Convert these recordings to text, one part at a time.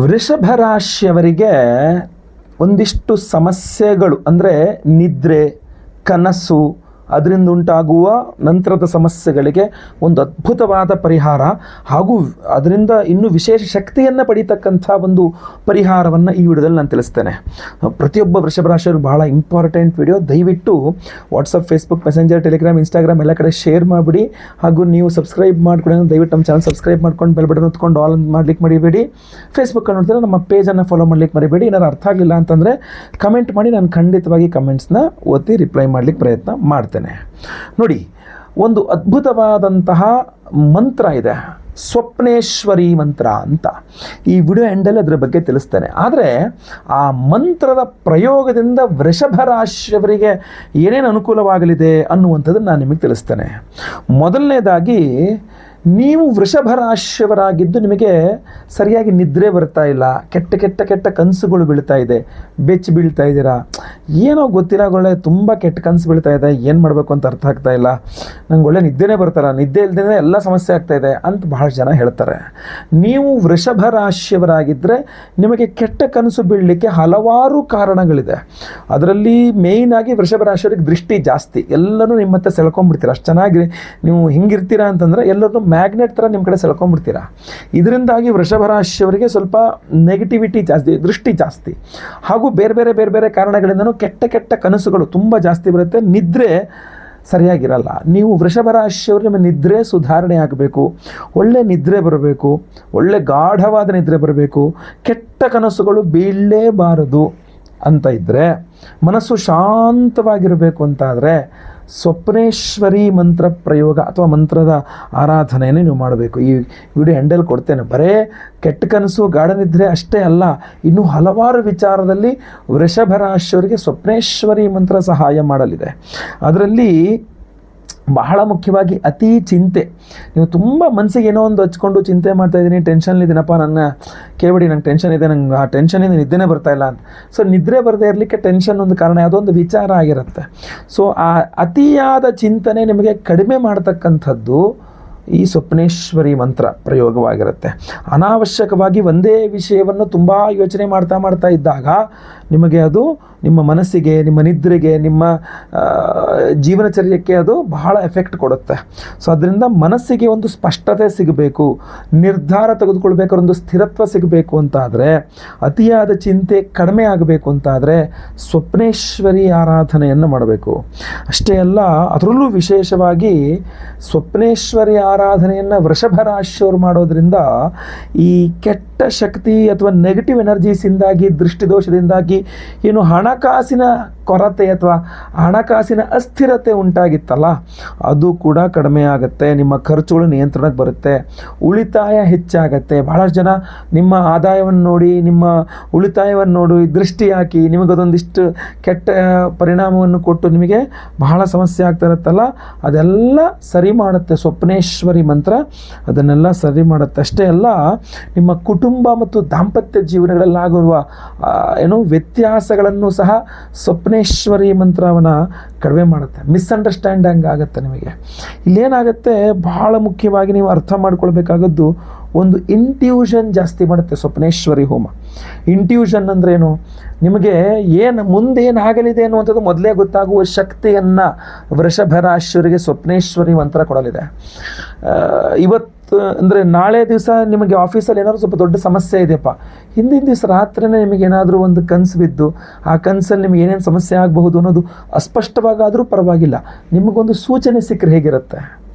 ವೃಷಭ ರಾಶಿಯವರಿಗೆ ಒಂದಿಷ್ಟು ಸಮಸ್ಯೆಗಳು ಅಂದರೆ ನಿದ್ರೆ, ಕನಸು, ಅದರಿಂದ ಉಂಟಾಗುವ ನಂತರದ ಸಮಸ್ಯೆಗಳಿಗೆ ಒಂದು ಅದ್ಭುತವಾದ ಪರಿಹಾರ ಹಾಗೂ ಅದರಿಂದ ಇನ್ನೂ ವಿಶೇಷ ಶಕ್ತಿಯನ್ನು ಪಡೀತಕ್ಕಂಥ ಒಂದು ಪರಿಹಾರವನ್ನು ಈ ವಿಡಿಯೋದಲ್ಲಿ ನಾನು ತಿಳಿಸ್ತೇನೆ. ಪ್ರತಿಯೊಬ್ಬ ವೃಷಭ ರಾಶಿಯವರು ಬಹಳ ಇಂಪಾರ್ಟೆಂಟ್ ವಿಡಿಯೋ. ದಯವಿಟ್ಟು WhatsApp, Facebook, messenger, Telegram, Instagram ಎಲ್ಲ ಕಡೆ ಶೇರ್ ಮಾಡಿಬಿಡಿ. ಹಾಗೂ ನೀವು ಸಬ್ಸ್ಕ್ರೈಬ್ ಮಾಡ್ಕೊಳ್ಳಿ. ದಯವಿಟ್ಟು ನಮ್ಮ ಚಾನಲ್ ಸಬ್ಸ್ಕ್ರೈಬ್ ಮಾಡ್ಕೊಂಡು ಬೆಲ್ ಬಟನ್ ಹೊತ್ಕೊಂಡು ಆಲ್ ಮಾಡ್ಲಿಕ್ಕೆ ಮರಿಬೇಡಿ. ಫೇಸ್ಬುಕ್ಕಲ್ಲಿ ನೋಡ್ತಾರೆ ನಮ್ಮ ಪೇಜನ್ನು ಫಾಲೋ ಮಾಡ್ಲಿಕ್ಕೆ ಮರಿಬೇಡಿ. ಏನಾದ್ರು ಅರ್ಥ ಆಗಲಿಲ್ಲ ಅಂತಂದರೆ ಕಮೆಂಟ್ ಮಾಡಿ, ನಾನು ಖಂಡಿತವಾಗಿ ಕಮೆಂಟ್ಸ್ನ ಓದಿ ರಿಪ್ಲೈ ಮಾಡ್ಲಿಕ್ಕೆ ಪ್ರಯತ್ನ ಮಾಡ್ತೇನೆ. ನೋಡಿ, ಒಂದು ಅದ್ಭುತವಾದಂತಹ ಮಂತ್ರ ಇದೆ, ಸ್ವಪ್ನೇಶ್ವರಿ ಮಂತ್ರ ಅಂತ. ಈ ವಿಡಿಯೋ ಎಂಡಲ್ಲಿ ಅದರ ಬಗ್ಗೆ ತಿಳಿಸ್ತೇನೆ. ಆದರೆ ಆ ಮಂತ್ರದ ಪ್ರಯೋಗದಿಂದ ವೃಷಭ ರಾಶಿಯವರಿಗೆ ಏನೇನು ಅನುಕೂಲವಾಗಲಿದೆ ಅನ್ನುವಂಥದ್ದನ್ನು ನಾನು ನಿಮಗೆ ತಿಳಿಸ್ತೇನೆ. ಮೊದಲನೇದಾಗಿ, ನೀವು ವೃಷಭ ರಾಶಿಯವರಾಗಿದ್ದು ನಿಮಗೆ ಸರಿಯಾಗಿ ನಿದ್ರೆ ಬರ್ತಾ ಇಲ್ಲ, ಕೆಟ್ಟ ಕೆಟ್ಟ ಕೆಟ್ಟ ಕನಸುಗಳು ಬೀಳ್ತಾ ಇದೆ, ಬೆಚ್ಚಿ ಬೀಳ್ತಾ ಇದ್ದೀರಾ, ಏನೋ ಗೊತ್ತಿಲ್ಲ, ಒಳ್ಳೆ ತುಂಬ ಕೆಟ್ಟ ಕನಸು ಬೀಳ್ತಾ ಇದೆ, ಏನು ಮಾಡಬೇಕು ಅಂತ ಅರ್ಥ ಆಗ್ತಾ ಇಲ್ಲ, ನಂಗೆ ಒಳ್ಳೆ ನಿದ್ದೆನೇ ಬರ್ತಾರ, ನಿದ್ದೆ ಇಲ್ಲದೇ ಎಲ್ಲ ಸಮಸ್ಯೆ ಆಗ್ತಾ ಇದೆ ಅಂತ ಬಹಳಷ್ಟು ಜನ ಹೇಳ್ತಾರೆ. ನೀವು ವೃಷಭ ರಾಶಿಯವರಾಗಿದ್ದರೆ ನಿಮಗೆ ಕೆಟ್ಟ ಕನಸು ಬೀಳಲಿಕ್ಕೆ ಹಲವಾರು ಕಾರಣಗಳಿದೆ. ಅದರಲ್ಲಿ ಮೇಯ್ನಾಗಿ ವೃಷಭ ರಾಶಿಯವರಿಗೆ ದೃಷ್ಟಿ ಜಾಸ್ತಿ, ಎಲ್ಲರೂ ನಿಮ್ಮ ಹತ್ರ ಸೆಳ್ಕೊಂಡ್ಬಿಡ್ತೀರ. ಅಷ್ಟು ಚೆನ್ನಾಗಿ ನೀವು ಹಿಂಗಿರ್ತೀರಾ ಅಂತಂದರೆ ಎಲ್ಲರೂ ಮ್ಯಾಗ್ನೆಟ್ ಥರ ನಿಮ್ಮ ಕಡೆ ಸೆಳ್ಕೊಂಡ್ಬಿಡ್ತೀರ. ಇದರಿಂದಾಗಿ ವೃಷಭ ರಾಶಿಯವರಿಗೆ ಸ್ವಲ್ಪ ನೆಗೆಟಿವಿಟಿ ಜಾಸ್ತಿ, ದೃಷ್ಟಿ ಜಾಸ್ತಿ, ಹಾಗೂ ಬೇರೆ ಬೇರೆ ಬೇರೆ ಬೇರೆ ಕಾರಣಗಳಿಂದನೂ ಕೆಟ್ಟ ಕೆಟ್ಟ ಕನಸುಗಳು ತುಂಬ ಜಾಸ್ತಿ ಬರುತ್ತೆ. ನಿದ್ರೆ ಸರಿಯಾಗಿರಲ್ಲ. ನೀವು ವೃಷಭ ರಾಶಿಯವರು ನಿಮ್ಮ ನಿದ್ರೆ ಸುಧಾರಣೆ ಆಗಬೇಕು, ಒಳ್ಳೆ ನಿದ್ರೆ ಬರಬೇಕು, ಒಳ್ಳೆ ಗಾಢವಾದ ನಿದ್ರೆ ಬರಬೇಕು, ಕೆಟ್ಟ ಕನಸುಗಳು ಬೀಳಲೇಬಾರದು ಅಂತ ಇದ್ದರೆ, ಮನಸ್ಸು ಶಾಂತವಾಗಿರಬೇಕು ಅಂತಾದರೆ ಸ್ವಪ್ನೇಶ್ವರಿ ಮಂತ್ರ ಪ್ರಯೋಗ ಅಥವಾ ಮಂತ್ರದ ಆರಾಧನೆಯನ್ನು ನೀವು ಮಾಡಬೇಕು. ಈ ವಿಡಿಯೋ ಎಂಡಲ್ಲಿ ಕೊಡ್ತೇನೆ. ಬರೇ ಕೆಟ್ಟ ಕನಸು, ಗಾಢ ನಿದ್ರೆ ಅಷ್ಟೇ ಅಲ್ಲ, ಇನ್ನೂ ಹಲವಾರು ವಿಚಾರದಲ್ಲಿ ವೃಷಭ ರಾಶಿಯವರಿಗೆ ಸ್ವಪ್ನೇಶ್ವರಿ ಮಂತ್ರ ಸಹಾಯ ಮಾಡಲಿದೆ. ಅದರಲ್ಲಿ ಬಹಳ ಮುಖ್ಯವಾಗಿ ಅತಿ ಚಿಂತೆ. ನೀವು ತುಂಬ ಮನಸ್ಸಿಗೆ ಏನೋ ಒಂದು ಹಚ್ಕೊಂಡು ಚಿಂತೆ ಮಾಡ್ತಾಯಿದ್ದೀನಿ, ಟೆನ್ಷನ್ಲಿದ್ದೀನಪ್ಪ, ನನ್ನ ಕೇಳಿ ನಂಗೆ ಟೆನ್ಷನ್ ಇದೆ, ನಂಗೆ ಆ ಟೆನ್ಷನಿಂದ ನಿದ್ದೆನೇ ಬರ್ತಾಯಿಲ್ಲ ಅಂತ. ಸೊ ನಿದ್ರೆ ಬರದೇ ಇರಲಿಕ್ಕೆ ಟೆನ್ಷನ್ ಒಂದು ಕಾರಣ, ಯಾವುದೋ ಒಂದು ವಿಚಾರ ಆಗಿರುತ್ತೆ. ಸೊ ಆ ಅತಿಯಾದ ಚಿಂತನೆ ನಿಮಗೆ ಕಡಿಮೆ ಮಾಡ್ತಕ್ಕಂಥದ್ದು ಈ ಸ್ವಪ್ನೇಶ್ವರಿ ಮಂತ್ರ ಪ್ರಯೋಗವಾಗಿರುತ್ತೆ. ಅನಾವಶ್ಯಕವಾಗಿ ಒಂದೇ ವಿಷಯವನ್ನು ತುಂಬ ಯೋಚನೆ ಮಾಡ್ತಾ ಇದ್ದಾಗ ನಿಮಗೆ ಅದು ನಿಮ್ಮ ಮನಸ್ಸಿಗೆ, ನಿಮ್ಮ ನಿದ್ರೆಗೆ, ನಿಮ್ಮ ಜೀವನಚರ್ಯಕ್ಕೆ ಅದು ಬಹಳ ಎಫೆಕ್ಟ್ ಕೊಡುತ್ತೆ. ಸೊ ಅದರಿಂದ ಮನಸ್ಸಿಗೆ ಒಂದು ಸ್ಪಷ್ಟತೆ ಸಿಗಬೇಕು, ನಿರ್ಧಾರ ತೆಗೆದುಕೊಳ್ಬೇಕಾದ್ರೆ ಒಂದು ಸ್ಥಿರತ್ವ ಸಿಗಬೇಕು ಅಂತಾದರೆ, ಅತಿಯಾದ ಚಿಂತೆ ಕಡಿಮೆ ಆಗಬೇಕು ಅಂತಾದರೆ ಸ್ವಪ್ನೇಶ್ವರಿ ಆರಾಧನೆಯನ್ನು ಮಾಡಬೇಕು. ಅಷ್ಟೇ ಅಲ್ಲ, ಅದರಲ್ಲೂ ವಿಶೇಷವಾಗಿ ಸ್ವಪ್ನೇಶ್ವರಿ ಆರಾಧನೆಯನ್ನು ವೃಷಭ ರಾಶಿಯವರು ಮಾಡೋದ್ರಿಂದ ಈ ಕೆಟ್ಟ ಶಕ್ತಿ ಅಥವಾ ನೆಗೆಟಿವ್ ಎನರ್ಜೀಸಿಂದಾಗಿ, ದೃಷ್ಟಿದೋಷದಿಂದಾಗಿ ಏನು ಹಣಕಾಸಿನ ಕೊರತೆ ಅಥವಾ ಹಣಕಾಸಿನ ಅಸ್ಥಿರತೆ ಉಂಟಾಗಿತ್ತಲ್ಲ, ಅದು ಕೂಡ ಕಡಿಮೆ ಆಗುತ್ತೆ. ನಿಮ್ಮ ಖರ್ಚುಗಳು ನಿಯಂತ್ರಣಕ್ಕೆ ಬರುತ್ತೆ, ಉಳಿತಾಯ ಹೆಚ್ಚಾಗತ್ತೆ. ಬಹಳಷ್ಟು ಜನ ನಿಮ್ಮ ಆದಾಯವನ್ನು ನೋಡಿ, ನಿಮ್ಮ ಉಳಿತಾಯವನ್ನು ನೋಡಿ ದೃಷ್ಟಿ ಹಾಕಿ ನಿಮಗದೊಂದಿಷ್ಟು ಕೆಟ್ಟ ಪರಿಣಾಮವನ್ನು ಕೊಟ್ಟು ನಿಮಗೆ ಬಹಳ ಸಮಸ್ಯೆ ಆಗ್ತಾ ಇರುತ್ತಲ್ಲ, ಅದೆಲ್ಲ ಸರಿ ಮಾಡುತ್ತೆ ಸ್ವಪ್ನೇಶ್ವರಿ ಮಂತ್ರ. ಅದನ್ನೆಲ್ಲ ಸರಿ ಮಾಡುತ್ತೆ. ಅಷ್ಟೇ ಅಲ್ಲ, ನಿಮ್ಮ ಕುಟುಂಬ ಮತ್ತು ದಾಂಪತ್ಯ ಜೀವನಗಳಲ್ಲಾಗುವ ವ್ಯತ್ಯಾಸಗಳನ್ನು ಸಹ ಸ್ವಪ್ನೇಶ್ವರಿ ಮಂತ್ರವನ್ನು ಕಡಿಮೆ ಮಾಡುತ್ತೆ. ಮಿಸ್ಅಂಡರ್ಸ್ಟ್ಯಾಂಡಿಂಗ್ ಆಗುತ್ತೆ ನಿಮಗೆ. ಇಲ್ಲೇನಾಗುತ್ತೆ, ಬಹಳ ಮುಖ್ಯವಾಗಿ ನೀವು ಅರ್ಥ ಮಾಡ್ಕೊಳ್ಬೇಕಾಗದ್ದು, ಒಂದು ಇಂಟ್ಯೂಷನ್ ಜಾಸ್ತಿ ಮಾಡುತ್ತೆ ಸ್ವಪ್ನೇಶ್ವರಿ ಹೋಮ. ಇಂಟ್ಯೂಷನ್ ಅಂದ್ರೇನು, ನಿಮಗೆ ಮುಂದೇನಾಗಲಿದೆ ಅನ್ನುವಂಥದ್ದು ಮೊದಲೇ ಗೊತ್ತಾಗುವ ಶಕ್ತಿಯನ್ನು ವೃಷಭ ರಾಶಿಯವರಿಗೆ ಸ್ವಪ್ನೇಶ್ವರಿ ಮಂತ್ರ ಕೊಡಲಿದೆ. ಇವತ್ತು ಅಂದರೆ ನಾಳೆ ದಿವಸ ನಿಮಗೆ ಆಫೀಸಲ್ಲಿ ಏನಾದರೂ ಸ್ವಲ್ಪ ದೊಡ್ಡ ಸಮಸ್ಯೆ ಇದೆಯಪ್ಪ, ಹಿಂದಿನ ದಿವಸ ರಾತ್ರಿನೇ ನಿಮಗೆ ಏನಾದರೂ ಒಂದು ಕನಸು ಬಿದ್ದು ಆ ಕನಸಲ್ಲಿ ನಿಮಗೆ ಏನೇನು ಸಮಸ್ಯೆ ಆಗಬಹುದು ಅನ್ನೋದು ಅಸ್ಪಷ್ಟವಾಗಾದರೂ ಪರವಾಗಿಲ್ಲ, ನಿಮಗೊಂದು ಸೂಚನೆ ಸಿಕ್ಕರೆ ಹೇಗಿರುತ್ತೆ.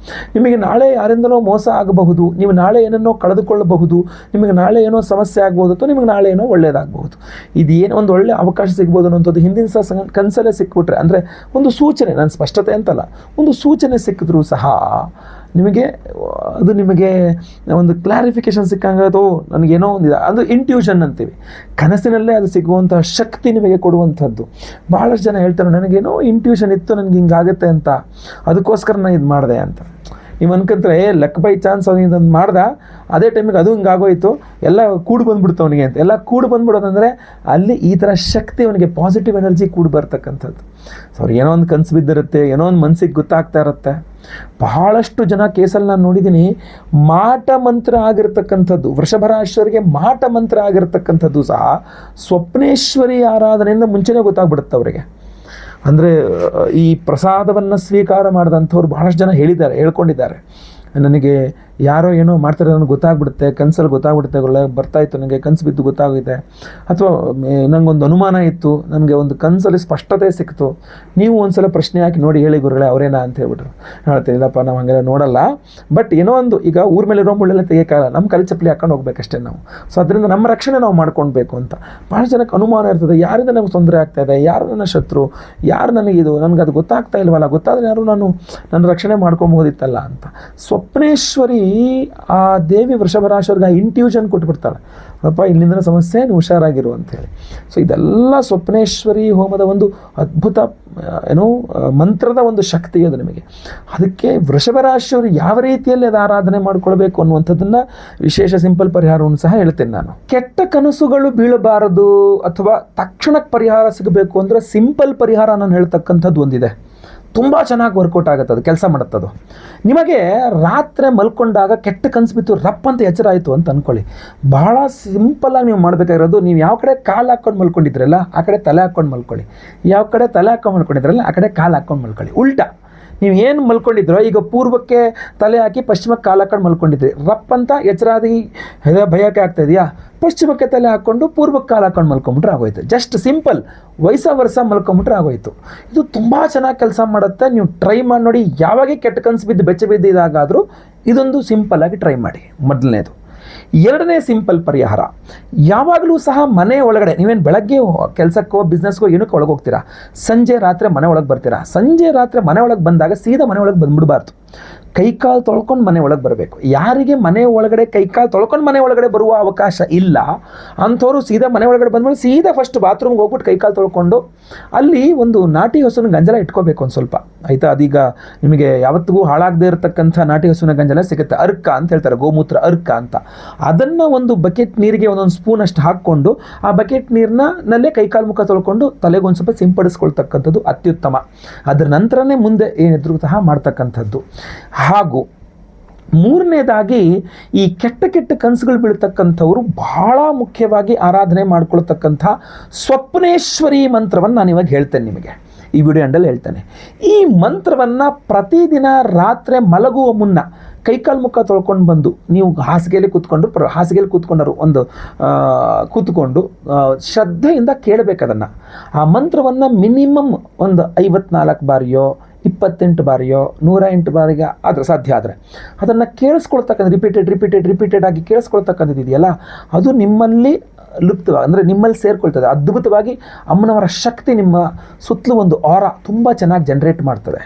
ನಿಮಗೆ ನಾಳೆ ಯಾರಿಂದಲೋ ಮೋಸ ಆಗಬಹುದು, ನೀವು ನಾಳೆ ಏನನ್ನೋ ಕಳೆದುಕೊಳ್ಳಬಹುದು, ನಿಮಗೆ ನಾಳೆ ಏನೋ ಸಮಸ್ಯೆ ಆಗ್ಬೋದು, ಅಥವಾ ನಿಮಗೆ ನಾಳೆ ಏನೋ ಒಳ್ಳೆಯದಾಗಬಹುದು. ಇದೇನೋ ಒಂದು ಒಳ್ಳೆಯ ಅವಕಾಶ ಸಿಗ್ಬೋದು ಅನ್ನೋಂಥದ್ದು ಹಿಂದಿನ ಸಹ ಕನಸಲ್ಲೇ ಸಿಕ್ಬಿಟ್ರೆ, ಅಂದರೆ ಒಂದು ಸೂಚನೆ, ನಾನು ಸ್ಪಷ್ಟತೆ ಅಂತಲ್ಲ, ಒಂದು ಸೂಚನೆ ಸಿಕ್ಕಿದ್ರೂ ಸಹ ನಿಮಗೆ ಒಂದು ಕ್ಲಾರಿಫಿಕೇಷನ್ ಸಿಕ್ಕಂಗಾಗತ್ತೋ, ನನಗೇನೋ ಒಂದಿದೆ, ಅದು ಇಂಟ್ಯೂಷನ್ ಅಂತೀವಿ. ಕನಸಿನಲ್ಲೇ ಅದು ಸಿಗುವಂಥ ಶಕ್ತಿ ನಿಮಗೆ ಕೊಡುವಂಥದ್ದು. ಭಾಳಷ್ಟು ಜನ ಹೇಳ್ತಾರೆ, ನನಗೇನೋ ಇಂಟ್ಯೂಷನ್ ಇತ್ತು, ನನಗೆ ಹಿಂಗಾಗುತ್ತೆ ಅಂತ, ಅದಕ್ಕೋಸ್ಕರ ನಾನು ಇದು ಮಾಡಿದೆ ಅಂತ. ನೀವು ಅನ್ಕೊಂಡ್ರೆ ಲೆಕ್ಕ ಬೈ ಚಾನ್ಸ್ ಅವನಿಗೆ ಮಾಡ್ದ, ಅದೇ ಟೈಮಿಗೆ ಅದು ಹಿಂಗೆ ಆಗೋಯ್ತು, ಎಲ್ಲ ಕೂಡು ಬಂದ್ಬಿಡ್ತು ಅವನಿಗೆ ಅಂತ. ಎಲ್ಲ ಕೂಡು ಬಂದ್ಬಿಡೋದಂದರೆ ಅಲ್ಲಿ ಈ ಥರ ಶಕ್ತಿ ಅವನಿಗೆ ಪಾಸಿಟಿವ್ ಎನರ್ಜಿ ಕೂಡಿ ಬರ್ತಕ್ಕಂಥದ್ದು. ಸೊ ಅವ್ರು ಏನೋ ಒಂದು ಕನಸು ಬಿದ್ದಿರುತ್ತೆ, ಏನೋ ಒಂದು ಮನಸ್ಸಿಗೆ ಗೊತ್ತಾಗ್ತಾ ಇರುತ್ತೆ. ಬಹಳಷ್ಟು ಜನ ಕೇಸಲ್ಲಿ ನಾನು ನೋಡಿದ್ದೀನಿ, ಮಾಟ ಮಂತ್ರ ಆಗಿರ್ತಕ್ಕಂಥದ್ದು, ವೃಷಭ ರಾಶಿಯವರಿಗೆ ಮಾಟ ಮಂತ್ರ ಆಗಿರ್ತಕ್ಕಂಥದ್ದು ಸಹ ಸ್ವಪ್ನೇಶ್ವರಿ ಆರಾಧನೆಯಿಂದ ಮುಂಚೆನೇ ಗೊತ್ತಾಗ್ಬಿಡುತ್ತೆ ಅವರಿಗೆ. ಅಂದರೆ ಈ ಪ್ರಸಾದವನ್ನು ಸ್ವೀಕಾರ ಮಾಡಿದಂಥವ್ರು ಬಹಳಷ್ಟು ಜನ ಹೇಳ್ಕೊಂಡಿದ್ದಾರೆ, ನನಗೆ ಯಾರೋ ಏನೋ ಮಾಡ್ತಾರೆ ನನಗೆ ಗೊತ್ತಾಗ್ಬಿಡುತ್ತೆ, ಕನಸಲ್ಲಿ ಗೊತ್ತಾಗ್ಬಿಡುತ್ತೆ, ಬರ್ತಾಯಿತ್ತು ನನಗೆ ಕನಸು ಬಿದ್ದು ಗೊತ್ತಾಗುತ್ತೆ, ಅಥವಾ ನನಗೊಂದು ಅನುಮಾನ ಇತ್ತು, ನನಗೆ ಒಂದು ಕನಸಲ್ಲಿ ಸ್ಪಷ್ಟತೆ ಸಿಕ್ತು, ನೀವು ಒಂದು ಸಲ ಪ್ರಶ್ನೆ ಹಾಕಿ ನೋಡಿ ಹೇಳಿ ಗುರುಗಳೇ ಅವರೇನಾ ಅಂತ ಹೇಳ್ಬಿಟ್ರು. ಹೇಳ್ತೀನಿ ಇಲ್ಲಪ್ಪ ನಾವು ಹಾಗೆಲ್ಲ ನೋಡಲ್ಲ, ಬಟ್ ಏನೋ ಒಂದು ಈಗ ಊರ ಮೇಲೆ ಇರೋ ಮುಳ್ಳೆಲ್ಲ ತೆಗಿಯೋಕ್ಕಾಗಲ್ಲ, ನಮ್ಮ ಕಲಿ ಚಪ್ಪಲಿ ಹಾಕೊಂಡು ಹೋಗ್ಬೇಕಷ್ಟೇ ನಾವು. ಸೊ ಅದರಿಂದ ನಮ್ಮ ರಕ್ಷಣೆ ನಾವು ಮಾಡ್ಕೊಳ್ಬೇಕು ಅಂತ ಭಾಳ ಜನಕ್ಕೆ ಅನುಮಾನ ಇರ್ತದೆ, ಯಾರಿಂದ ನಮ್ಗೆ ತೊಂದರೆ ಆಗ್ತಾಯಿದೆ, ಯಾರು ನನ್ನ ಶತ್ರು, ಯಾರು ನನಗಿದು, ನನಗೆ ಅದು ಗೊತ್ತಾಗ್ತಾ ಇಲ್ವಲ್ಲ, ಗೊತ್ತಾದರೆ ಯಾರು ನನ್ನ ರಕ್ಷಣೆ ಮಾಡ್ಕೊಬೋದಿತ್ತಲ್ಲ ಅಂತ. ಸ್ವಪ್ನೇಶ್ವರಿ ಆ ದೇವಿ ವೃಷಭ ರಾಶಿಯವ್ರಿಗೆ ಆ ಇಂಟ್ಯೂಷನ್ ಕೊಟ್ಬಿಡ್ತಾಳೆ, ಅಪ್ಪ ಇಲ್ಲಿಂದ ಸಮಸ್ಯೆ ನೀವು ಹುಷಾರಾಗಿರು ಅಂತೇಳಿ. ಸೊ ಇದೆಲ್ಲ ಸ್ವಪ್ನೇಶ್ವರಿ ಹೋಮದ ಒಂದು ಅದ್ಭುತ ಮಂತ್ರದ ಒಂದು ಶಕ್ತಿ ಅದು ನಿಮಗೆ. ಅದಕ್ಕೆ ವೃಷಭ ರಾಶಿಯವರು ಯಾವ ರೀತಿಯಲ್ಲಿ ಅದು ಆರಾಧನೆ ಮಾಡ್ಕೊಳ್ಬೇಕು ಅನ್ನುವಂಥದ್ದನ್ನು ವಿಶೇಷ ಸಿಂಪಲ್ ಪರಿಹಾರವನ್ನು ಸಹ ಹೇಳ್ತೇನೆ ನಾನು. ಕೆಟ್ಟ ಕನಸುಗಳು ಬೀಳಬಾರದು ಅಥವಾ ತಕ್ಷಣಕ್ಕೆ ಪರಿಹಾರ ಸಿಗಬೇಕು ಅಂದರೆ ಸಿಂಪಲ್ ಪರಿಹಾರ ನಾನು ಹೇಳ್ತಕ್ಕಂಥದ್ದು ಒಂದಿದೆ, ತುಂಬ ಚೆನ್ನಾಗಿ ವರ್ಕೌಟ್ ಆಗುತ್ತೆ, ಅದು ಕೆಲಸ ಮಾಡುತ್ತದು. ನಿಮಗೆ ರಾತ್ರಿ ಮಲ್ಕೊಂಡಾಗ ಕೆಟ್ಟ ಕನಸು ಬಿತ್ತು, ರಪ್ ಅಂತ ಎಚ್ಚರ ಆಯಿತು ಅಂತ ಅಂದ್ಕೊಳ್ಳಿ. ಬಹಳ ಸಿಂಪಲ್ಲಾಗಿ ನೀವು ಮಾಡಬೇಕಾಗಿರೋದು, ನೀವು ಯಾವ ಕಡೆ ಕಾಲು ಹಾಕ್ಕೊಂಡು ಮಲ್ಕೊಂಡಿದ್ರಲ್ಲ ಆ ಕಡೆ ತಲೆ ಹಾಕ್ಕೊಂಡು ಮಲ್ಕೊಳ್ಳಿ, ಯಾವ ಕಡೆ ತಲೆ ಹಾಕ್ಕೊಂಡು ಮಲ್ಕೊಂಡಿದ್ರಲ್ಲ ಆ ಕಡೆ ಕಾಲು ಹಾಕ್ಕೊಂಡು ಮಲ್ಕೊಳ್ಳಿ. ಉಲ್ಟಾ ನೀವು ಏನು ಮಲ್ಕೊಂಡಿದ್ರೋ, ಈಗ ಪೂರ್ವಕ್ಕೆ ತಲೆ ಹಾಕಿ ಪಶ್ಚಿಮಕ್ಕೆ ಕಾಲು ಹಾಕೊಂಡು ಮಲ್ಕೊಂಡಿದ್ರಿ, ರಪ್ ಅಂತ ಎಚ್ಚರಾದಿ ಭಯಕ್ಕೆ ಆಗ್ತಾ ಇದೆಯಾ, ಪಶ್ಚಿಮಕ್ಕೆ ತಲೆ ಹಾಕ್ಕೊಂಡು ಪೂರ್ವಕ್ಕೆ ಕಾಲು ಹಾಕೊಂಡು ಮಲ್ಕೊಂಬಿಟ್ರೆ ಆಗೋಯ್ತು. ಜಸ್ಟ್ ಸಿಂಪಲ್ ವರ್ಷ ಮಲ್ಕೊಂಬಿಟ್ರೆ ಆಗೋಯ್ತು. ಇದು ತುಂಬ ಚೆನ್ನಾಗಿ ಕೆಲಸ ಮಾಡುತ್ತೆ, ನೀವು ಟ್ರೈ ಮಾಡಿ ನೋಡಿ. ಯಾವಾಗ ಕೆಟ್ಟ ಕನಸು ಬಿದ್ದು ಬೆಚ್ಚ ಬಿದ್ದಿದ್ದಾಗಾದರೂ ಇದೊಂದು ಸಿಂಪಲ್ಲಾಗಿ ಟ್ರೈ ಮಾಡಿ. ಮೊದಲನೇದು. ಎರಡನೇ ಸಿಂಪಲ್ ಪರಿಹಾರ, ಯಾವಾಗಲೂ ಸಹ ಮನೆ ಒಳಗಡೆ, ನೀವೇನು ಬೆಳಗ್ಗೆ ಕೆಲಸಕ್ಕೋ ಬಿಸ್ನೆಸ್ಗೋ ಏನಕ್ಕೆ ಒಳಗೆ ಹೋಗ್ತೀರಾ, ಸಂಜೆ ರಾತ್ರಿ ಮನೆ ಒಳಗೆ ಬರ್ತೀರಾ, ಸಂಜೆ ರಾತ್ರಿ ಮನೆ ಒಳಗೆ ಬಂದಾಗ ಸೀದಾ ಮನೆ ಒಳಗೆ ಬಂದ್ಬಿಡಬಾರ್ದು, ಕೈಕಾಲು ತೊಳ್ಕೊಂಡು ಮನೆ ಒಳಗೆ ಬರಬೇಕು. ಯಾರಿಗೆ ಮನೆ ಒಳಗಡೆ ಕೈಕಾಲು ತೊಳ್ಕೊಂಡು ಮನೆ ಒಳಗಡೆ ಬರುವ ಅವಕಾಶ ಇಲ್ಲ ಅಂಥವ್ರು ಸೀದಾ ಮನೆ ಒಳಗಡೆ ಬಂದ್ಮೇಲೆ ಸೀದಾ ಫಸ್ಟ್ ಬಾತ್ರೂಮ್ಗೆ ಹೋಗ್ಬಿಟ್ಟು ಕೈಕಾಲು ತೊಳ್ಕೊಂಡು ಅಲ್ಲಿ ಒಂದು ನಾಟಿ ಹಸುವಿನ ಗಂಜಲ ಇಟ್ಕೋಬೇಕು ಒಂದು ಸ್ವಲ್ಪ, ಆಯಿತಾ. ಅದೀಗ ನಿಮಗೆ ಯಾವತ್ತಿಗೂ ಹಾಳಾಗದೇ ಇರತಕ್ಕಂಥ ನಾಟಿ ಹಸುವಿನ ಗಂಜಲ ಸಿಗುತ್ತೆ, ಅರ್ಕ ಅಂತ ಹೇಳ್ತಾರೆ, ಗೋಮೂತ್ರ ಅರ್ಕ ಅಂತ. ಅದನ್ನು ಒಂದು ಬಕೆಟ್ ನೀರಿಗೆ ಒಂದೊಂದು ಸ್ಪೂನ್ ಅಷ್ಟು ಹಾಕ್ಕೊಂಡು ಆ ಬಕೆಟ್ ನೀರಿನಲ್ಲೇ ಕೈಕಾಲು ಮುಖ ತೊಳ್ಕೊಂಡು ತಲೆಗೊಂದು ಸ್ವಲ್ಪ ಸಿಂಪಡಿಸ್ಕೊಳ್ತಕ್ಕಂಥದ್ದು ಅತ್ಯುತ್ತಮ. ಅದರ ನಂತರನೇ ಮುಂದೆ ಏನಿದ್ರು ಸಹ ಮಾಡ್ತಕ್ಕಂಥದ್ದು. ಹಾಗೂ ಮೂರನೇದಾಗಿ ಈ ಕೆಟ್ಟ ಕೆಟ್ಟ ಕನಸುಗಳು ಬೀಳ್ತಕ್ಕಂಥವ್ರು ಬಹಳ ಮುಖ್ಯವಾಗಿ ಆರಾಧನೆ ಮಾಡ್ಕೊಳ್ತಕ್ಕಂಥ ಸ್ವಪ್ನೇಶ್ವರಿ ಮಂತ್ರವನ್ನು ನಾನು ಇವಾಗ ಹೇಳ್ತೇನೆ ನಿಮಗೆ, ಈ ವಿಡಿಯೋ ಎಂಡಲ್ಲಿ ಹೇಳ್ತೇನೆ. ಈ ಮಂತ್ರವನ್ನು ಪ್ರತಿದಿನ ರಾತ್ರಿ ಮಲಗುವ ಮುನ್ನ ಕೈಕಾಲು ಮುಖ ತೊಳ್ಕೊಂಡು ಬಂದು ನೀವು ಹಾಸಿಗೆಯಲ್ಲಿ ಕೂತ್ಕೊಂಡರು ಒಂದು ಕೂತ್ಕೊಂಡು ಶ್ರದ್ಧೆಯಿಂದ ಕೇಳಬೇಕು ಅದನ್ನು. ಆ ಮಂತ್ರವನ್ನು ಮಿನಿಮಮ್ ಒಂದು 54 ಬಾರಿಯೋ 28 ಬಾರಿಯೋ 108 ಬಾರಿಗೆ ಆದರೆ ಸಾಧ್ಯ ಆದರೆ ಅದನ್ನು ಕೇಳಿಸ್ಕೊಳ್ತಕ್ಕಂಥ ರಿಪೀಟೆಡ್ ಆಗಿ ಕೇಳಿಸ್ಕೊಳ್ತಕ್ಕಂಥದ್ದು ಇದೆಯಲ್ಲ, ಅದು ನಿಮ್ಮಲ್ಲಿ ಲುಪ್ತವಾಗಿ ಅಂದರೆ ನಿಮ್ಮಲ್ಲಿ ಸೇರ್ಕೊಳ್ತದೆ. ಅದ್ಭುತವಾಗಿ ಅಮ್ಮನವರ ಶಕ್ತಿ ನಿಮ್ಮ ಸುತ್ತಲೂ ಒಂದು ಆರಾ ತುಂಬ ಚೆನ್ನಾಗಿ ಜನರೇಟ್ ಮಾಡ್ತದೆ.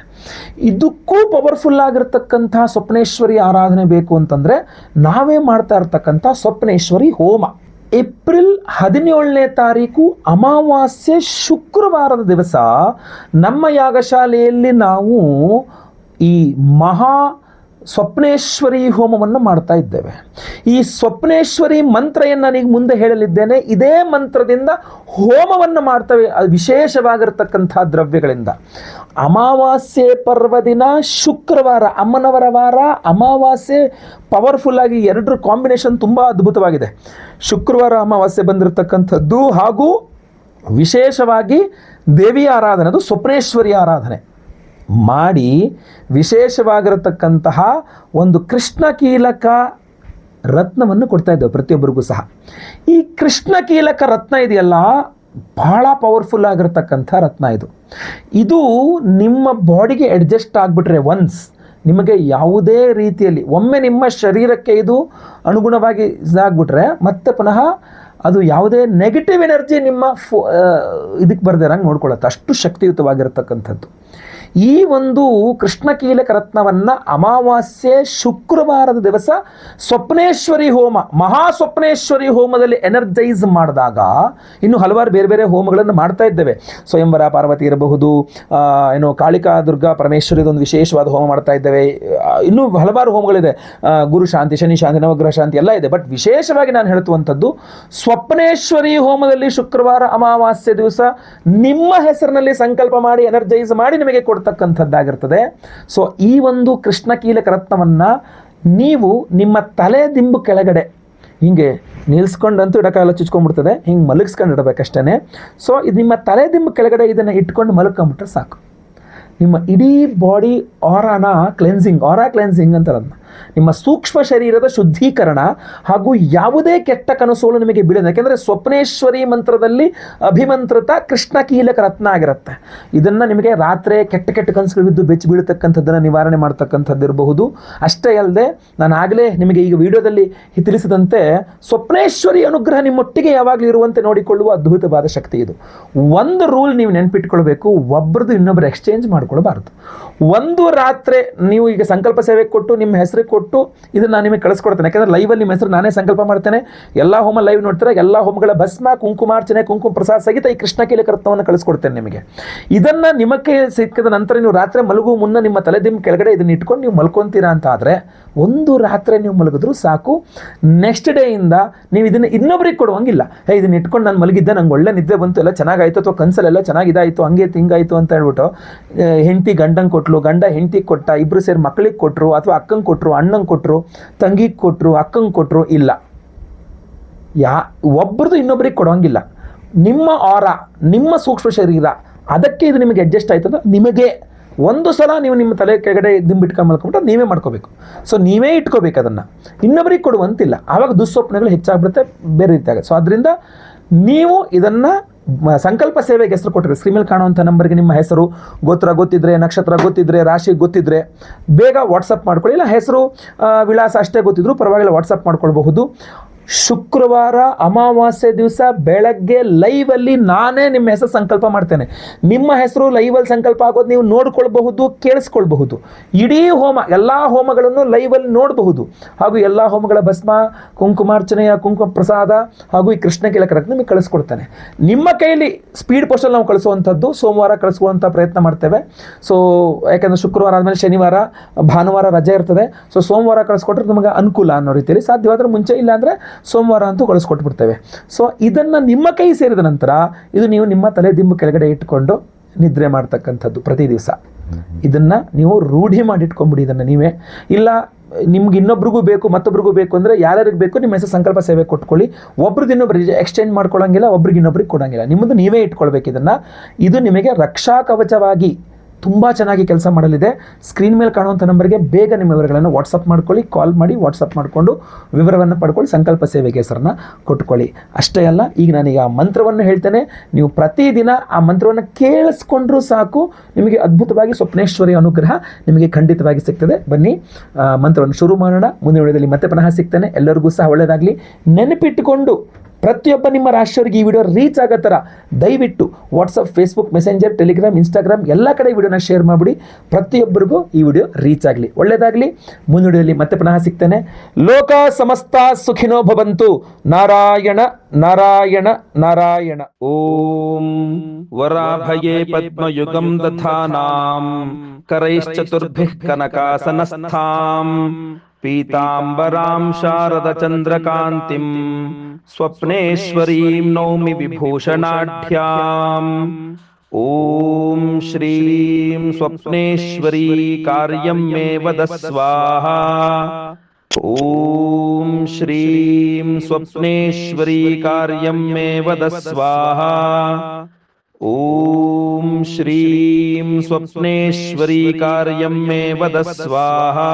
ಇದಕ್ಕೂ ಪವರ್ಫುಲ್ ಆಗಿರ್ತಕ್ಕಂಥ ಸ್ವಪ್ನೇಶ್ವರಿ ಆರಾಧನೆ ಬೇಕು ಅಂತಂದರೆ ನಾವೇ ಮಾಡ್ತಾ ಇರ್ತಕ್ಕಂಥ ಸ್ವಪ್ನೇಶ್ವರಿ ಹೋಮ. ಏಪ್ರಿಲ್ 17ನೇ ತಾರೀಕು ಅಮಾವಾಸ್ಯೆ ಶುಕ್ರವಾರದ ದಿವಸ ನಮ್ಮ ಯಾಗಶಾಲೆಯಲ್ಲಿ ನಾವು ಈ ಮಹಾ ಸ್ವಪ್ನೇಶ್ವರಿ ಹೋಮವನ್ನು ಮಾಡ್ತಾ ಇದ್ದೇವೆ. ಈ ಸ್ವಪ್ನೇಶ್ವರಿ ಮಂತ್ರ ನನಗೆ ಮುಂದೆ ಹೇಳಲಿದ್ದೇನೆ. ಇದೇ ಮಂತ್ರದಿಂದ ಹೋಮವನ್ನು ಮಾಡ್ತೇವೆ, ಅದು ವಿಶೇಷವಾಗಿರ್ತಕ್ಕಂಥ ದ್ರವ್ಯಗಳಿಂದ. ಅಮಾವಾಸ್ಯೆ ಪರ್ವದಿನ ಶುಕ್ರವಾರ, ಅಮ್ಮನವರ ವಾರ, ಅಮಾವಾಸ್ಯೆ ಪವರ್ಫುಲ್ಲಾಗಿ ಎರಡರ ಕಾಂಬಿನೇಷನ್ ತುಂಬ ಅದ್ಭುತವಾಗಿದೆ. ಶುಕ್ರವಾರ ಅಮಾವಾಸ್ಯೆ ಬಂದಿರತಕ್ಕಂಥದ್ದು ಹಾಗೂ ವಿಶೇಷವಾಗಿ ದೇವಿಯ ಆರಾಧನೆ, ಅದು ಸ್ವಪ್ನೇಶ್ವರಿ ಆರಾಧನೆ ಮಾಡಿ ವಿಶೇಷವಾಗಿರತಕ್ಕಂತಹ ಒಂದು ಕೃಷ್ಣ ಕೀಲಕ ರತ್ನವನ್ನು ಕೊಡ್ತಾ ಇದ್ದೇವೆ ಪ್ರತಿಯೊಬ್ಬರಿಗೂ ಸಹ. ಈ ಕೃಷ್ಣ ಕೀಲಕ ರತ್ನ ಇದೆಯಲ್ಲ, ಬಹಳ ಪವರ್ಫುಲ್ ಆಗಿರತಕ್ಕಂಥ ರತ್ನ ಇದು. ಇದು ನಿಮ್ಮ ಬಾಡಿಗೆ ಅಡ್ಜಸ್ಟ್ ಆಗಿಬಿಟ್ರೆ ಒನ್ಸ್ ನಿಮಗೆ ಯಾವುದೇ ರೀತಿಯಲ್ಲಿ ಒಮ್ಮೆ ನಿಮ್ಮ ಶರೀರಕ್ಕೆ ಇದು ಅನುಗುಣವಾಗಿ ಇದಾಗ್ಬಿಟ್ರೆ ಮತ್ತೆ ಪುನಃ ಅದು ಯಾವುದೇ ನೆಗೆಟಿವ್ ಎನರ್ಜಿ ನಿಮ್ಮ ಇದಕ್ಕೆ ಬರ್ದಿರಂಗೆ ನೋಡ್ಕೊಳ್ಳುತ್ತೆ, ಅಷ್ಟು ಶಕ್ತಿಯುತವಾಗಿರತಕ್ಕಂಥದ್ದು. ಈ ಒಂದು ಕೃಷ್ಣಕೀಲಕ ರತ್ನವನ್ನು ಅಮಾವಾಸ್ಯೆ ಶುಕ್ರವಾರದ ದಿವಸ ಸ್ವಪ್ನೇಶ್ವರಿ ಹೋಮ, ಮಹಾ ಸ್ವಪ್ನೇಶ್ವರಿ ಹೋಮದಲ್ಲಿ ಎನರ್ಜೈಸ್ ಮಾಡಿದಾಗ, ಇನ್ನು ಹಲವಾರು ಬೇರೆ ಬೇರೆ ಹೋಮಗಳನ್ನು ಮಾಡ್ತಾ ಇದ್ದೇವೆ. ಸ್ವಯಂವರ ಪಾರ್ವತಿ ಇರಬಹುದು, ಏನು ಕಾಳಿಕಾ ದುರ್ಗಾ ಪರಮೇಶ್ವರಿದೊಂದು ವಿಶೇಷವಾದ ಹೋಮ ಮಾಡ್ತಾ ಇದ್ದೇವೆ, ಇನ್ನೂ ಹಲವಾರು ಹೋಮಗಳಿದೆ, ಗುರು ಶಾಂತಿ, ಶನಿ ಶಾಂತಿ, ನವಗ್ರಹ ಶಾಂತಿ ಎಲ್ಲ ಇದೆ. ಬಟ್ ವಿಶೇಷವಾಗಿ ನಾನು ಹೇಳುವಂಥದ್ದು ಸ್ವಪ್ನೇಶ್ವರಿ ಹೋಮದಲ್ಲಿ ಶುಕ್ರವಾರ ಅಮಾವಾಸ್ಯೆ ದಿವಸ ನಿಮ್ಮ ಹೆಸರಿನಲ್ಲಿ ಸಂಕಲ್ಪ ಮಾಡಿ ಎನರ್ಜೈಸ್ ಮಾಡಿ ನಿಮಗೆ ಕೊಡ್ತಕ್ಕಂಥದ್ದಾಗಿರ್ತದೆ. ಸೊ ಈ ಒಂದು ಕೃಷ್ಣಕೀಲಕ ರತ್ನವನ್ನು ನೀವು ನಿಮ್ಮ ತಲೆ ದಿಂಬು ಕೆಳಗಡೆ ಹಿಂಗೆ ನಿಲ್ಸ್ಕೊಂಡಂತೂ ಇಡಕಾಲ ಚುಚ್ಕೊಂಡ್ಬಿಡ್ತದೆ, ಹಿಂಗೆ ಮಲಗಿಸ್ಕೊಂಡು ಇಡಬೇಕಷ್ಟೇ. ಸೊ ಇದು ನಿಮ್ಮ ತಲೆ ದಿಂಬು ಕೆಳಗಡೆ ಇದನ್ನು ಇಟ್ಕೊಂಡು ಮಲ್ಕೊಂಬಿಟ್ರೆ ಸಾಕು. ನಿಮ್ಮ ಇಡೀ ಬಾಡಿ ಆರಾ ಕ್ಲೆನ್ಸಿಂಗ್ ಅಂತಾರೆ ಅದನ್ನ, ನಿಮ್ಮ ಸೂಕ್ಷ್ಮ ಶರೀರದ ಶುದ್ಧೀಕರಣ ಹಾಗೂ ಯಾವುದೇ ಕೆಟ್ಟ ಕನಸುಗಳು ನಿಮಗೆ ಬೀಳೋದು. ಯಾಕೆಂದರೆ ಸ್ವಪ್ನೇಶ್ವರಿ ಮಂತ್ರದಲ್ಲಿ ಅಭಿಮಂತ್ರಿತ ಕೃಷ್ಣಕೀಲಕ ರತ್ನ ಆಗಿರುತ್ತೆ. ಇದನ್ನು ನಿಮಗೆ ರಾತ್ರಿ ಕೆಟ್ಟ ಕನಸುಗಳು ಬಿದ್ದು ಬೆಚ್ಚಿ ಬೀಳತಕ್ಕಂಥದ್ದನ್ನು ನಿವಾರಣೆ ಮಾಡ್ತಕ್ಕಂಥದ್ದು ಇರಬಹುದು. ಅಷ್ಟೇ ಅಲ್ಲದೆ ನಾನು ಆಗಲೇ ನಿಮಗೆ ಈಗ ವಿಡಿಯೋದಲ್ಲಿ ತಿಳಿಸಿದಂತೆ ಸ್ವಪ್ನೇಶ್ವರಿ ಅನುಗ್ರಹ ನಿಮ್ಮೊಟ್ಟಿಗೆ ಯಾವಾಗಲೂ ಇರುವಂತೆ ನೋಡಿಕೊಳ್ಳುವ ಅದ್ಭುತವಾದ ಶಕ್ತಿ ಇದು. ಒಂದು ರೂಲ್ ನೀವು ನೆನ್ಪಿಟ್ಕೊಳ್ಬೇಕು, ಒಬ್ಬರದು ಇನ್ನೊಬ್ಬರು ಎಕ್ಸ್ಚೇಂಜ್ ಮಾಡ್ಕೊಳ್ಬಾರ್ದು. ಒಂದು ರಾತ್ರಿ ನೀವು ಈಗ ಸಂಕಲ್ಪ ಸೇವೆ ಕೊಟ್ಟು ನಿಮ್ಮ ಹೆಸರು ಕೊಟ್ಟು ಇದನ್ನು ನಾನು ನಿಮಗೆ ಕಳಿಸ್ಕೊಡ್ತೇನೆ. ಯಾಕೆಂದರೆ ಲೈವಲ್ಲಿ ನಿಮ್ಮ ಹೆಸರು ನಾನೇ ಸಂಕಲ್ಪ ಮಾಡ್ತೇನೆ. ಎಲ್ಲ ಹೋಮ ಲೈವ್ ನೋಡ್ತಾರೆ, ಎಲ್ಲ ಹೋಮಗಳ ಭಸ್ಮ, ಕುಂಕುಮಾರ್ಚನೆ, ಕುಂಕುಮ ಪ್ರಸಾದ ಸಹಿತ ಈ ಕೃಷ್ಣಕೀಲಕ ರತ್ನವನ್ನು ಕಳಿಸ್ಕೊಡ್ತೇನೆ ನಿಮಗೆ. ಇದನ್ನು ನಿಮಗೆ ಸಿಕ್ಕಿದ ನಂತರ ನೀವು ರಾತ್ರಿ ಮಲಗುವ ಮುನ್ನ ನಿಮ್ಮ ತಲೆದಿಂಬು ಕೆಳಗಡೆ ಇದನ್ನು ಇಟ್ಕೊಂಡು ನೀವು ಮಲ್ಕೊತೀರಾ ಅಂತ ಆದರೆ ಒಂದು ರಾತ್ರಿ ನೀವು ಮಲಗಿದ್ರು ಸಾಕು. ನೆಕ್ಸ್ಟ್ ಡೇಯಿಂದ ನೀವು ಇದನ್ನು ಇನ್ನೊಬ್ರಿಗೆ ಕೊಡುವಂಗಿಲ್ಲ. ಇದನ್ನು ಇಟ್ಕೊಂಡು ನಾನು ಮಲಗಿದ್ದೆ, ನಂಗೆ ಒಳ್ಳೆ ನಿದ್ದೆ ಬಂತು, ಎಲ್ಲ ಚೆನ್ನಾಗಾಯಿತು, ಅಥವಾ ಕನಸಲೆಲ್ಲ ಚೆನ್ನಾಗಿದಾಯಿತು, ಹಂಗೆ ಹಿಂಗಾಯಿತು ಅಂತ ಹೇಳ್ಬಿಟ್ಟು ಹೆಂಡತಿ ಗಂಡಂಗೆ ಕೊಟ್ಟಲು, ಗಂಡ ಹೆಂಡತಿಗೆ ಕೊಟ್ಟ, ಇಬ್ಬರು ಸೇರಿ ಮಕ್ಕಳಿಗೆ ಕೊಟ್ಟರು, ಅಥವಾ ಅಕ್ಕಂಗೆ ಕೊಟ್ಟರು, ಅಣ್ಣಂಗೆ ಕೊಟ್ಟರು, ತಂಗಿಗೆ ಕೊಟ್ಟರು, ಅಕ್ಕಂಗೆ ಕೊಟ್ಟರು, ಇಲ್ಲ, ಒಬ್ಬರದು ಇನ್ನೊಬ್ರಿಗೆ ಕೊಡೋಂಗಿಲ್ಲ. ನಿಮ್ಮ ನಿಮ್ಮ ಸೂಕ್ಷ್ಮ ಶರೀರ ಅದಕ್ಕೆ ಇದು ನಿಮಗೆ ಅಡ್ಜಸ್ಟ್ ಆಯ್ತದ, ನಿಮಗೆ ಒಂದು ಸಲ ನೀವು ನಿಮ್ಮ ತಲೆ ಕೆಳಗಡೆ ದಿಂಬಿಟ್ಕೊಂಡು ಮಲ್ಕೊಂಬಿಟ್ಟು ನೀವೇ ಮಾಡ್ಕೋಬೇಕು. ಸೊ ನೀವೇ ಇಟ್ಕೋಬೇಕು, ಅದನ್ನು ಇನ್ನೊಬ್ಬರಿಗೆ ಕೊಡುವಂತಿಲ್ಲ. ಆವಾಗ ದುಸ್ವಪ್ನಗಳು ಹೆಚ್ಚಾಗ್ಬಿಡುತ್ತೆ, ಬೇರೆ ರೀತಿ ಆಗುತ್ತೆ. ಸೊ ಅದರಿಂದ ನೀವು ಇದನ್ನು ಸಂಕಲ್ಪ ಸೇವೆಗೆ ಹೆಸರು ಕೊಟ್ಟರೆ ಸ್ಕ್ರೀನ್ ಮೇಲೆ ಕಾಣುವಂಥ ನಂಬರ್ಗೆ ನಿಮ್ಮ ಹೆಸರು, ಗೋತ್ರ ಗೊತ್ತಿದ್ರೆ, ನಕ್ಷತ್ರ ಗೊತ್ತಿದ್ರೆ, ರಾಶಿ ಗೊತ್ತಿದ್ರೆ ಬೇಗ ವಾಟ್ಸಪ್ ಮಾಡ್ಕೊಳ್ಳಿ. ಇಲ್ಲ ಹೆಸರು ವಿಳಾಸ ಅಷ್ಟೇ ಗೊತ್ತಿದ್ರು ಪರವಾಗಿಲ್ಲ, ವಾಟ್ಸಪ್ ಮಾಡ್ಕೊಳ್ಬಹುದು. ಶುಕ್ರವಾರ ಅಮಾವಾಸ್ಯೆ ದಿವಸ ಬೆಳಗ್ಗೆ ಲೈವಲ್ಲಿ ನಾನೇ ನಿಮ್ಮ ಹೆಸರು ಸಂಕಲ್ಪ ಮಾಡ್ತೇನೆ. ನಿಮ್ಮ ಹೆಸರು ಲೈವಲ್ಲಿ ಸಂಕಲ್ಪ ಆಗೋದು ನೀವು ನೋಡ್ಕೊಳ್ಬಹುದು, ಕೇಳಿಸ್ಕೊಳ್ಬಹುದು. ಇಡೀ ಹೋಮ, ಎಲ್ಲ ಹೋಮಗಳನ್ನು ಲೈವಲ್ಲಿ ನೋಡಬಹುದು. ಹಾಗೂ ಎಲ್ಲ ಹೋಮಗಳ ಭಸ್ಮ, ಕುಂಕುಮಾರ್ಚನೆಯ ಕುಂಕುಮ ಪ್ರಸಾದ ಹಾಗೂ ಈ ಕೃಷ್ಣಕೀಲಕ ರತ್ನ ನಿಮಗೆ ಕಳಿಸ್ಕೊಡ್ತಾನೆ. ನಿಮ್ಮ ಕೈಯಲ್ಲಿ ಸ್ಪೀಡ್ ಪೋಸ್ಟಲ್ಲಿ ನಾವು ಕಳಿಸುವಂಥದ್ದು ಸೋಮವಾರ ಕಳಿಸುವಂಥ ಪ್ರಯತ್ನ ಮಾಡ್ತೇವೆ. ಸೊ ಯಾಕೆಂದರೆ ಶುಕ್ರವಾರ ಆದಮೇಲೆ ಶನಿವಾರ ಭಾನುವಾರ ರಜೆ ಇರ್ತದೆ. ಸೊ ಸೋಮವಾರ ಕಳಿಸ್ಕೊಟ್ರೆ ನಮಗೆ ಅನುಕೂಲ ಅನ್ನೋ ರೀತಿಯಲ್ಲಿ, ಸಾಧ್ಯವಾದರೆ ಮುಂಚೆ, ಇಲ್ಲಾಂದರೆ ಸೋಮವಾರ ಅಂತೂ ಕಳಿಸ್ಕೊಟ್ಬಿಡ್ತೇವೆ. ಸೊ ಇದನ್ನು ನಿಮ್ಮ ಕೈ ಸೇರಿದ ನಂತರ ಇದು ನೀವು ನಿಮ್ಮ ತಲೆ ದಿಂಬು ಕೆಳಗಡೆ ಇಟ್ಕೊಂಡು ನಿದ್ರೆ ಮಾಡ್ತಕ್ಕಂಥದ್ದು ಪ್ರತಿ ದಿವಸ. ಇದನ್ನು ನೀವು ರೂಢಿ ಮಾಡಿಟ್ಕೊಂಬಿಡಿ ಇದನ್ನು ನೀವೇ. ಇಲ್ಲ ನಿಮ್ಗೆ ಇನ್ನೊಬ್ರಿಗೂ ಬೇಕು, ಮತ್ತೊಬ್ರಿಗೂ ಬೇಕು ಅಂದರೆ ಯಾರ್ಯಾರಿಗೆ ಬೇಕು ನಿಮ್ಮ ಹೆಸರು ಸಂಕಲ್ಪ ಸೇವೆ ಕೊಟ್ಕೊಳ್ಳಿ. ಒಬ್ರದ್ದು ಇನ್ನೊಬ್ರಿಗೆ ಎಕ್ಸ್ಚೇಂಜ್ ಮಾಡ್ಕೊಳ್ಳೋಂಗಿಲ್ಲ, ಒಬ್ರಿಗೆ ಇನ್ನೊಬ್ರಿಗೆ ಕೊಡೋಂಗಿಲ್ಲ. ನಿಮ್ಮದು ನೀವೇ ಇಟ್ಕೊಳ್ಬೇಕು ಇದನ್ನು. ಇದು ನಿಮಗೆ ರಕ್ಷಾ ಕವಚವಾಗಿ ತುಂಬ ಚೆನ್ನಾಗಿ ಕೆಲಸ ಮಾಡಲಿದೆ. ಸ್ಕ್ರೀನ್ ಮೇಲೆ ಕಾಣುವಂಥ ನಂಬರ್ಗೆ ಬೇಗ ನಿಮ್ಮ ವಿವರಗಳನ್ನು ವಾಟ್ಸಪ್ ಮಾಡ್ಕೊಳ್ಳಿ, ಕಾಲ್ ಮಾಡಿ ವಾಟ್ಸಪ್ ಮಾಡಿಕೊಂಡು ವಿವರವನ್ನು ಪಡ್ಕೊಳ್ಳಿ, ಸಂಕಲ್ಪ ಸೇವೆಗೆ ಹೆಸರನ್ನು ಕೊಟ್ಕೊಳ್ಳಿ. ಅಷ್ಟೇ ಅಲ್ಲ, ಈಗ ನಾನೀಗ ಆ ಮಂತ್ರವನ್ನು ಹೇಳ್ತೇನೆ, ನೀವು ಪ್ರತಿದಿನ ಆ ಮಂತ್ರವನ್ನು ಕೇಳಿಸ್ಕೊಂಡ್ರೂ ಸಾಕು, ನಿಮಗೆ ಅದ್ಭುತವಾಗಿ ಸ್ವಪ್ನೇಶ್ವರಿ ಅನುಗ್ರಹ ನಿಮಗೆ ಖಂಡಿತವಾಗಿ ಸಿಗ್ತದೆ. ಬನ್ನಿ ಮಂತ್ರವನ್ನು ಶುರು ಮಾಡೋಣ. ಮುಂದಿನ ವಿಡಿಯೋದಲ್ಲಿ ಮತ್ತೆ ಪುನಃ ಸಿಗ್ತೇನೆ. ಎಲ್ಲರಿಗೂ ಸಹ ಒಳ್ಳೆಯದಾಗಲಿ. ನೆನಪಿಟ್ಟುಕೊಂಡು ಪ್ರತಿಯೊಬ್ಬ ನಿಮ್ಮ ರಾಶಿಯವರಿಗೆ ಈ ವಿಡಿಯೋ ರೀಚ್ ಆಗೋ ಥರ ದಯವಿಟ್ಟು WhatsApp, Facebook, messenger, Telegram, Instagram ಎಲ್ಲ ಕಡೆ ವಿಡಿಯೋನ ಶೇರ್ ಮಾಡಿಬಿಡಿ. ಪ್ರತಿಯೊಬ್ಬರಿಗೂ ಈ ವಿಡಿಯೋ ರೀಚ್ ಆಗಲಿ. ಒಳ್ಳೆಯದಾಗಲಿ. ಮುಂದಿನ ವಿಡಿಯೋದಲ್ಲಿ ಮತ್ತೆ ಪುನಃ ಸಿಗ್ತೇನೆ. ಲೋಕ ಸಮಸ್ತ ಸುಖಿನೋ ಭವಂತು. ನಾರಾಯಣ ನಾರಾಯಣ ನಾರಾಯಣ. ಓಂ ವರಾಭಯೇ ಪದ್ಮಯುಗಂ ದಧಾನಾಂ ಕರೈಶ್ಚತುರ್ಭಿಃ ಕನಕಾಸನಸ್ಥಾಂ ಪೀತಾಂಬರಾಂ ಶಾರದ ಚಂದ್ರಕಾಂತಿಂ ಸ್ವಪ್ನೇಶ್ವರೀಂ ನೌಮಿ ವಿಭೂಷಣಾಢ್ಯಾಂ. ಓಂ ಶ್ರೀಂ ಸ್ವಪ್ನೇಶ್ವರೀ ಕಾರ್ಯಂ ಮೇ ವದ ಸ್ವಾಹಾ. ಓಂ ಶ್ರೀಂ ಸ್ವಪ್ನೇಶ್ವರೀ ಕಾರ್ಯಂ ಮೇ ವದ ಸ್ವಾಹಾ. ಓಂ ಶ್ರೀಂ ಸ್ವಪ್ನೇಶ್ವರೀ ಕಾರ್ಯಂ ಮೇ ವದ ಸ್ವಾಹಾ.